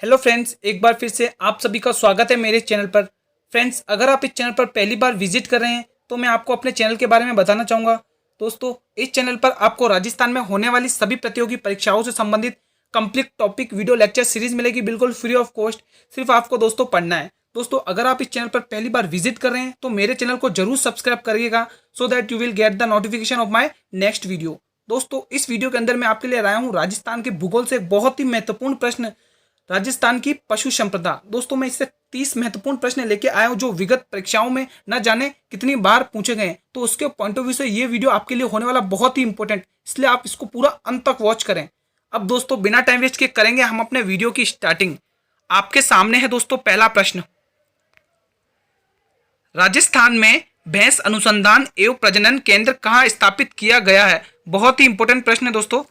Hello friends, एक बार फिर से आप सभी का स्वागत है मेरे चैनल पर। फ्रेंड्स, अगर आप इस चैनल पर पहली बार विजिट कर रहे हैं तो मैं आपको अपने चैनल के बारे में बताना चाहूँगा। दोस्तों, इस चैनल पर आपको राजस्थान में होने वाली सभी प्रतियोगी परीक्षाओं से संबंधित complete topic video lecture series मिलेगी, बिल्कुल फ्री ऑफ कॉस्ट। सिर्फ आपको दोस्तों पढ़ना है। दोस्तों, अगर आप इस चैनल पर पहली बार विजिट कर रहे हैं तो मेरे चैनल को जरूर सब्सक्राइब करिएगा, so that you will get the notification of my next video. दोस्तों, इस वीडियो के अंदर मैं आपके लिए लाया हूँ राजस्थान के भूगोल से एक बहुत ही महत्वपूर्ण प्रश्न, राजस्थान की पशु संपदा। दोस्तों, मैं इससे 30 महत्वपूर्ण प्रश्न लेके आया हूं जो विगत परीक्षाओं में न जाने कितनी बार पूछे गए हैं। तो उसके पॉइंट ऑफ व्यू से ये वीडियो आपके लिए होने वाला बहुत ही इंपॉर्टेंट, इसलिए आप इसको पूरा अंत तक वॉच करें। अब दोस्तों, बिना टाइम वेस्ट के करेंगे हम अपने वीडियो की स्टार्टिंग। आपके सामने है दोस्तों पहला प्रश्न। राजस्थान में भैंस अनुसंधान एवं प्रजनन केंद्र कहाँ स्थापित किया गया है? बहुत ही इंपॉर्टेंट प्रश्न है दोस्तों।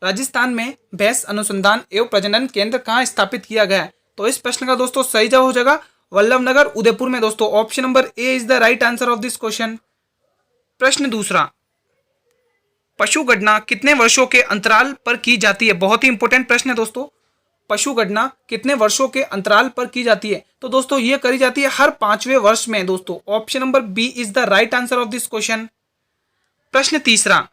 राजस्थान में भैंस अनुसंधान एवं प्रजनन केंद्र कहाँ स्थापित किया गया है? तो इस प्रश्न का दोस्तों सही जवाब हो जाएगा वल्लभनगर, उदयपुर में। दोस्तों, option number A is the right answer of this question. प्रश्न दूसरा, पशु गणना कितने वर्षों के अंतराल पर की जाती है? बहुत ही इंपॉर्टेंट प्रश्न है दोस्तों। पशु गणना कितने वर्षों के अंतराल पर की जाती है? तो दोस्तों ये करी जाती है हर 5वें वर्ष में। दोस्तों, option number B is the right answer of this question. प्रश्न तीसरा,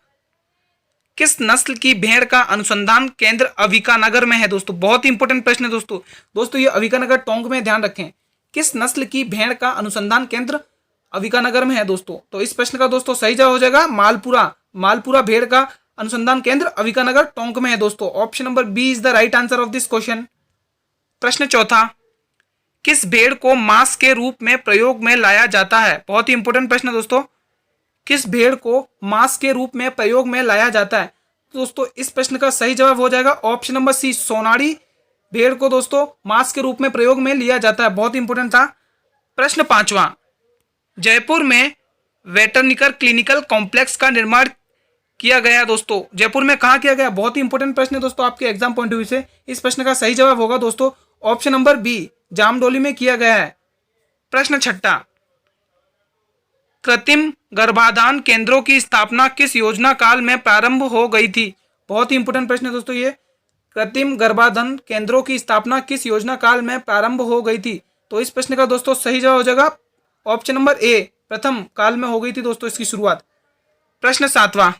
किस नस्ल की भेड़ का अनुसंधान केंद्र अविकानगर में है? दोस्तों, बहुत ही इंपॉर्टेंट प्रश्न है दोस्तों ये अविकानगर टोंक में, ध्यान रखें। किस नस्ल की भेड़ का अनुसंधान केंद्र अविकानगर में है? दोस्तों, तो इस प्रश्न का दोस्तों सही जवाब हो जाएगा मालपुरा भेड़ का अनुसंधान केंद्र अविकानगर टोंक में है। दोस्तों, option number B is the right answer of this question. प्रश्न चौथा, किस भेड़ को मांस के रूप में प्रयोग में लाया जाता है? बहुत ही इंपॉर्टेंट प्रश्न है दोस्तों। किस भेड़ को मांस के रूप में प्रयोग में लाया जाता है? दोस्तों, इस प्रश्न का सही जवाब हो जाएगा ऑप्शन नंबर सी, सोनारी भेड़ को दोस्तों मांस के रूप में प्रयोग में लिया जाता है। बहुत इंपॉर्टेंट था। प्रश्न पांचवा, जयपुर में वेटरनिकर क्लिनिकल कॉम्प्लेक्स का निर्माण किया गया। दोस्तों, जयपुर में कहाँ किया गया? बहुत ही इंपॉर्टेंट प्रश्न है दोस्तों आपके एग्जाम पॉइंट ऑफ व्यू से। इस प्रश्न का सही जवाब होगा दोस्तों ऑप्शन नंबर बी, जामडोली में किया गया है। प्रश्न छठा, कृत्रिम गर्भाधान केंद्रों की स्थापना किस योजना काल में प्रारंभ हो गई थी? बहुत ही इंपॉर्टेंट प्रश्न है दोस्तों ये। कृत्रिम गर्भाधान केंद्रों की स्थापना किस योजना काल में प्रारंभ हो गई थी? तो इस प्रश्न का दोस्तों सही जवाब हो जाएगा ऑप्शन नंबर ए, प्रथम काल में हो गई थी दोस्तों इसकी शुरुआत। प्रश्न सातवां,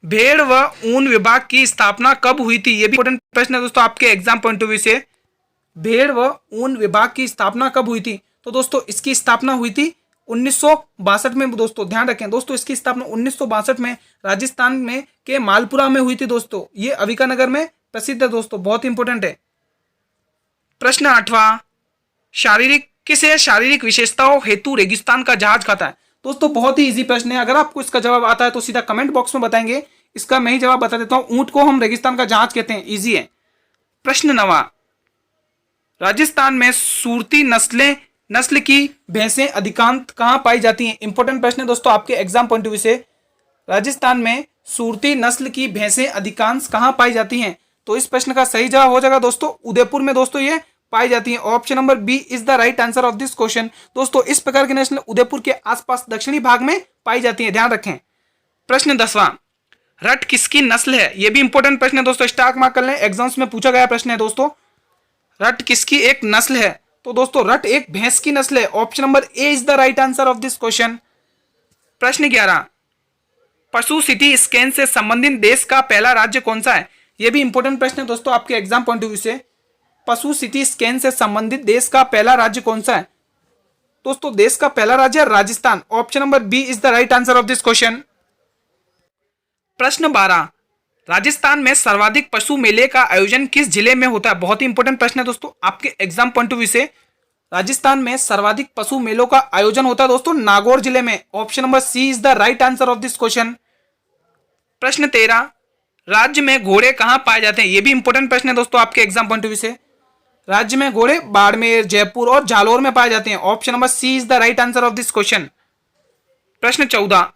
भेड़ व ऊन विभाग की स्थापना कब हुई थी? ये भी इंपॉर्टेंट प्रश्न है दोस्तों आपके एग्जाम पॉइंट ऑफ व्यू से। भेड़ व ऊन विभाग की स्थापना कब हुई थी? तो दोस्तों इसकी स्थापना हुई थी 1962 में। दोस्तों ध्यान रखें दोस्तों, इसकी स्थापना 1962 में राजस्थान में के मालपुरा में हुई थी। दोस्तों, ये अविकानगर में प्रसिद्ध है दोस्तों, बहुत इंपॉर्टेंट है। प्रश्न आठवां, किसे शारीरिक विशेषताओं हेतु रेगिस्तान का जहाज कहता है? दोस्तों, बहुत ही इजी प्रश्न है। अगर आपको इसका जवाब आता है तो सीधा कमेंट बॉक्स में बताएंगे। इसका मैं ही जवाब बता देता हूं, ऊंट को हम रेगिस्तान का जहाज कहते हैं। इजी है। प्रश्न नवा, राजस्थान में सूरती नस्ल की भैंसें अधिकांश कहाँ पाई जाती हैं? इंपॉर्टेंट प्रश्न है दोस्तों आपके एग्जाम पॉइंट ऑफ व्यू से। राजस्थान में सूरती नस्ल की भैंसें अधिकांश कहाँ पाई जाती हैं? तो इस प्रश्न का सही जवाब हो जाएगा दोस्तों उदयपुर में। दोस्तों, ये पाई जाती हैं। Option number B is the right answer of this question. दोस्तों, इस प्रकार की नस्ल उदयपुर के आसपास दक्षिणी भाग में पाई जाती है, ध्यान रखें। प्रश्न 10वां, रट किसकी नस्ल है? यह भी इंपॉर्टेंट प्रश्न है दोस्तों, स्टार्क मार्क कर लें, एग्जाम्स में पूछा गया प्रश्न है दोस्तों। रट किसकी एक नस्ल है? तो दोस्तों रट एक भैंस की नस्ल है। Option number A is the right answer of this question. प्रश्न 11, पशु सिटी स्कैन से संबंधित देश का पहला राज्य कौन सा है? यह भी इंपॉर्टेंट प्रश्न है दोस्तों आपके एग्जाम पॉइंट ऑफ व्यू से। पशु सिटी स्कैन से संबंधित देश का पहला राज्य कौन सा है? दोस्तों, देश का पहला राज्य है Rajasthan. Option number B is the right answer of this question. प्रश्न 12, राजस्थान में सर्वाधिक पशु मेले का आयोजन किस जिले में होता है? बहुत ही इंपॉर्टेंट प्रश्न है दोस्तों आपके एग्जाम पॉइंट ऑफ व्यू से। राजस्थान में सर्वाधिक पशु मेलों का आयोजन होता है दोस्तों नागौर जिले में। Option number C is the right answer of this question. प्रश्न 13, राज्य में घोड़े कहां पाए जाते हैं? यह भी इंपॉर्टेंट प्रश्न है दोस्तों आपके एग्जाम पॉइंट ऑफ व्यू से। राज्य में घोड़े बाड़मेर, जयपुर और जालौर में पाए जाते हैं। Option number C is the right answer of this question. प्रश्न 14,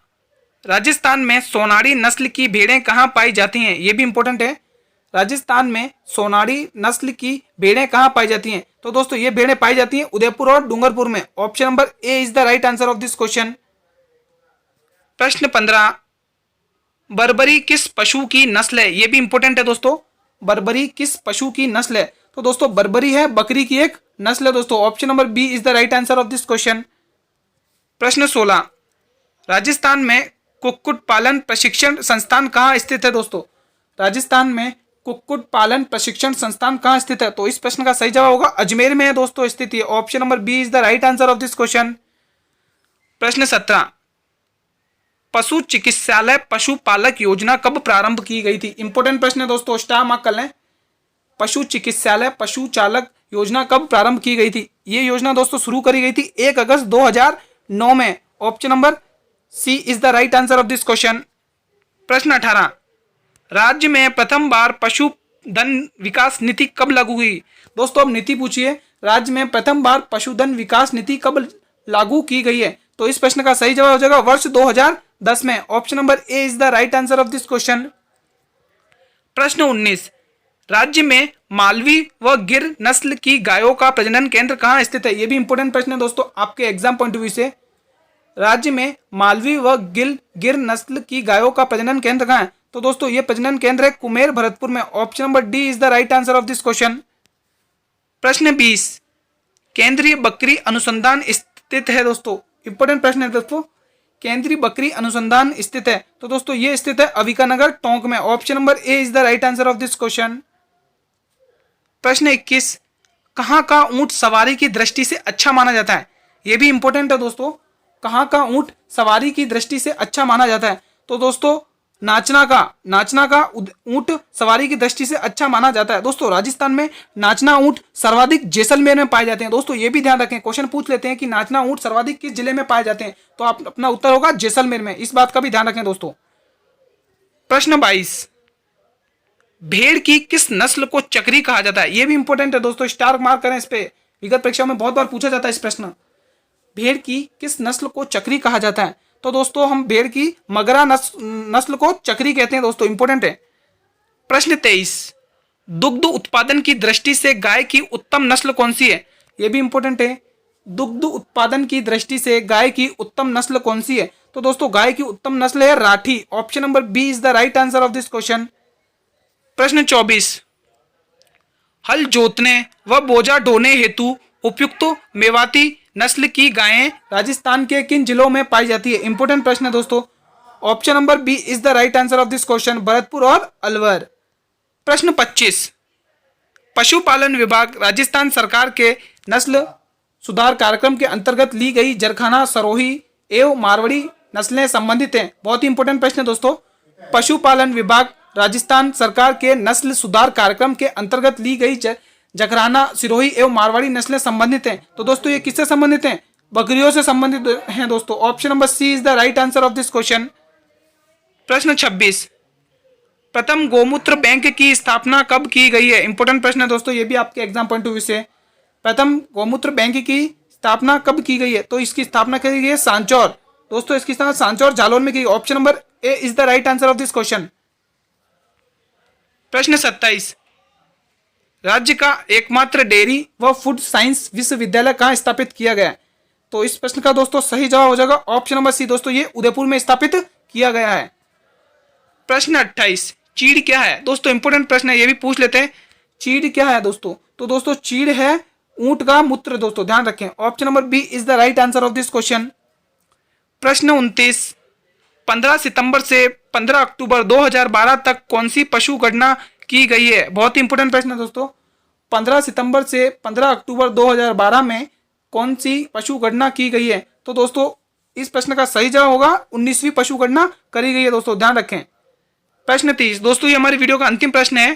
राजस्थान में सोनारी नस्ल की भेड़ें कहां पाई जाती हैं? यह भी इंपॉर्टेंट है। राजस्थान में सोनारी नस्ल की भेड़ें कहां पाई जाती हैं? तो दोस्तों ये भेड़ें पाई जाती हैं उदयपुर और डूंगरपुर में। Option number A is the right answer of this question. प्रश्न 15, बर्बरी किस पशु की नस्ल है? यह भी इंपॉर्टेंट है दोस्तों। बर्बरी किस पशु की नस्ल है? तो दोस्तों बर्बरी है बकरी की एक नस्ल है दोस्तों। Option number B is the right answer of this question. प्रश्न 16, राजस्थान में कुक्कुट पालन प्रशिक्षण संस्थान कहाँ स्थित है दोस्तों? राजस्थान में कुक्कुट पालन प्रशिक्षण संस्थान कहाँ स्थित है? तो इस प्रश्न का सही जवाब होगा अजमेर में है दोस्तों स्थित है। Option number B is the right answer of this question. प्रश्न 17, पशु चिकित्सालय पशुपालक योजना कब प्रारंभ की गई थी? इंपोर्टेंट प्रश्न है दोस्तों, स्टार मार्क कर लें। पशु चिकित्सालय पशुचालक योजना कब प्रारंभ की गई थी? ये योजना दोस्तों शुरू करी गई थी 1 अगस्त 2009 में। Option number C is the right answer of this question. प्रश्न 18, राज्य में प्रथम बार पशुधन विकास नीति कब लागू हुई? दोस्तों अब नीति पूछिए, राज्य में प्रथम बार पशुधन विकास नीति कब लागू की गई है? तो इस प्रश्न का सही जवाब हो जाएगा वर्ष 2010 में। Option number A is the right answer of this question. प्रश्न 19, राज्य में मालवी व गिर नस्ल की गायों का प्रजनन केंद्र कहाँ स्थित है? ये भी इंपोर्टेंट प्रश्न है दोस्तों आपके एग्जाम पॉइंट ऑफ व्यू से। राज्य में मालवी व गिर नस्ल की गायों का प्रजनन केंद्र कहाँ है? तो दोस्तों ये प्रजनन केंद्र है कुमेर भरतपुर में। Option number D is the right answer of this question. प्रश्न 20, केंद्रीय बकरी अनुसंधान स्थित है दोस्तों। इंपोर्टेंट प्रश्न है दोस्तों, केंद्रीय बकरी अनुसंधान स्थित है। तो दोस्तों ये स्थित है अविकानगर टोंक में। Option number A is the right answer of this question. प्रश्न 21, कहाँ का ऊंट सवारी की दृष्टि से अच्छा माना जाता है? ये भी इंपोर्टेंट है दोस्तों, कहाँ का ऊंट सवारी की दृष्टि से अच्छा माना जाता है? तो दोस्तों नाचना का ऊंट सवारी की दृष्टि से अच्छा माना जाता है। दोस्तों राजस्थान में नाचना ऊंट सर्वाधिक जैसलमेर में पाए जाते हैं। दोस्तों ये भी ध्यान रखें, क्वेश्चन पूछ लेते हैं कि नाचना ऊंट सर्वाधिक किस जिले में पाए जाते हैं, तो आप अपना उत्तर होगा जैसलमेर में। इस बात का भी ध्यान रखें दोस्तों। प्रश्न 22, भेड़ की किस नस्ल को चक्री कहा जाता है? यह भी इंपॉर्टेंट है दोस्तों, स्टार मार्क करें इस पे, विगत परीक्षाओं में बहुत बार पूछा जाता है इस प्रश्न। भेड़ की किस नस्ल को चक्री कहा जाता है? तो दोस्तों हम भेड़ की मगरा नस्ल को चक्री कहते हैं दोस्तों, इंपॉर्टेंट है। प्रश्न 23, दुग्ध उत्पादन की दृष्टि से गाय की उत्तम नस्ल कौन सी है? यह भी इंपॉर्टेंट है, दुग्ध उत्पादन की दृष्टि से गाय की उत्तम नस्ल कौन सी है? तो दोस्तों गाय की उत्तम नस्ल है Rathi. Option number B is the right answer of this question. प्रश्न 24, हल जोतने व बोझा ढोने हेतु उपयुक्त मेवाती नस्ल की गायें राजस्थान के किन जिलों में पाई जाती है? इंपोर्टेंट प्रश्न है दोस्तों। Option number B is the right answer of this question, Bharatpur और अलवर। प्रश्न 25, पशुपालन विभाग राजस्थान सरकार के नस्ल सुधार कार्यक्रम के अंतर्गत ली गई जरखाना, सरोही एवं मारवाड़ी नस्लें संबंधित हैं। बहुत ही इंपॉर्टेंट प्रश्न है दोस्तों। पशुपालन विभाग राजस्थान सरकार के नस्ल सुधार कार्यक्रम के अंतर्गत ली गई जकराना, सिरोही एवं मारवाड़ी नस्लें संबंधित हैं। तो दोस्तों ये किससे संबंधित हैं? बकरियों से संबंधित हैं दोस्तों। Option number C is the right answer of this question. प्रश्न 26, प्रथम गोमूत्र बैंक की स्थापना कब की गई है? इंपोर्टेंट प्रश्न है दोस्तों, ये भी आपके एग्जाम पॉइंट ऑफ व्यू से। प्रथम गोमूत्र बैंक की स्थापना कब की गई है? तो इसकी स्थापना की गई है सांचौर। दोस्तों इसकी स्थापना सांचौर जालौर में की। Option number A is the right answer of this question. प्रश्न 27, राज्य का एकमात्र डेयरी व फूड साइंस विश्वविद्यालय कहाँ स्थापित किया गया है? तो इस प्रश्न का दोस्तों सही जवाब हो जाएगा ऑप्शन नंबर सी। दोस्तों ये उदयपुर में स्थापित किया गया है। प्रश्न 28, चीड़ क्या है? दोस्तों इंपोर्टेंट प्रश्न है, ये भी पूछ लेते हैं। चीड़ क्या है दोस्तों? तो दोस्तों चीड़ है ऊंट का मूत्र दोस्तों, ध्यान रखें। Option number B is the right answer of this question. प्रश्न 29, 15 सितंबर से 15 अक्टूबर 2012 तक कौन सी पशु गणना की गई है? बहुत ही इंपोर्टेंट प्रश्न है दोस्तों। 15 सितंबर से 15 अक्टूबर 2012 में कौन सी पशु गणना की गई है? तो दोस्तों इस प्रश्न का सही जवाब होगा 19वीं पशु गणना करी गई है दोस्तों, ध्यान रखें। प्रश्न 30, दोस्तों ये हमारी वीडियो का अंतिम प्रश्न है।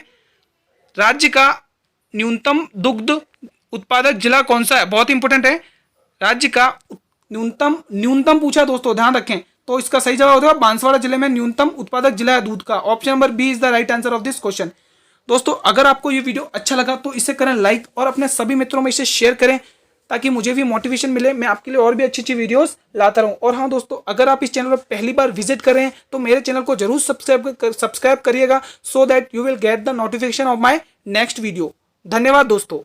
राज्य का न्यूनतम दुग्ध उत्पादक जिला कौन सा है? बहुत इंपोर्टेंट है, राज्य का न्यूनतम पूछा दोस्तों, ध्यान रखें। तो इसका सही जवाब होगा बांसवाड़ा जिले में न्यूनतम उत्पादक जिला है दूध का। Option number B is the right answer of this question. दोस्तों अगर आपको ये वीडियो अच्छा लगा तो इसे करें लाइक और अपने सभी मित्रों में इसे शेयर करें ताकि मुझे भी मोटिवेशन मिले, मैं आपके लिए और भी अच्छी अच्छी वीडियोस लाता रहूं। और हाँ दोस्तों, अगर आप इस चैनल पर पहली बार विजिट कर रहे हैं तो मेरे चैनल को जरूर सब्सक्राइब करिएगा, so that you will get the notification of my next video. धन्यवाद दोस्तों।